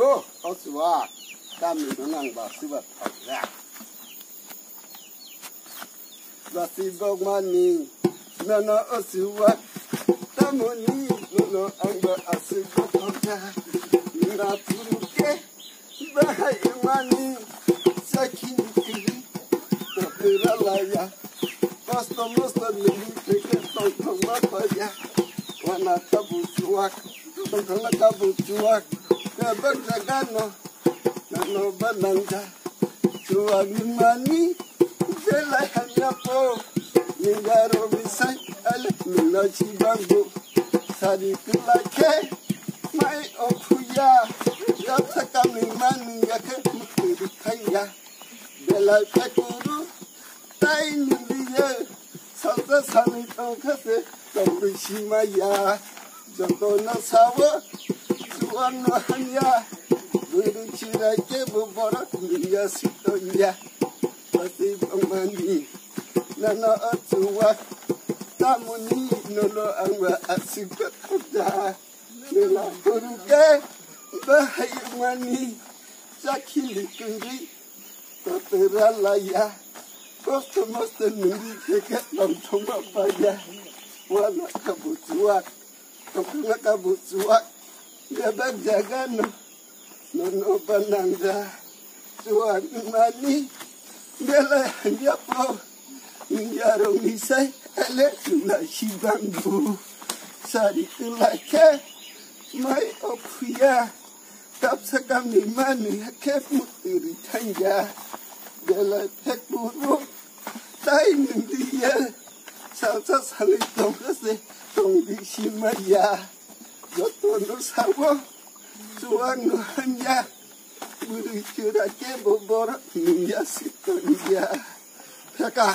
Oh, oswa kami menang basibat ya. Basibok mani nana oswa tamoni nono angba asibok ya. Nira puruke bahai mani sakin kiri teralaya. Pasto mosto lili keke tong mapaya. Wana kabutuak tong kabutuak. Kabar jagano nano bananga suami mani jelai hanya po ningaro misai ale minachi bango sari kulake mai okuya yata kami mani yake mukiri kaya belai pekuru tai nuliye salsa sami tongkase kamrishimaya joto nasawa Wano hanya bercira ke beberapa dunia situnya masih pemandi nana atuwa tamuni nono angwa asibat kuda nela buruke bahai mani sakili kiri teralaya kosto mosto nundi keke lontong bapaya wana kabutuak tongkanga kabutuak Gabar jagano nono panangga suami mani bela hanya po ninjaro misai ele sula shibambu sari kulake mai okuya kapsa kami mani kef mutiri tanja bela tekburu tai nindiya salsa salitong kase tongdi shimaya Joto no sawo suang no hanya bercira ke bobor ninja situ dia. Peka.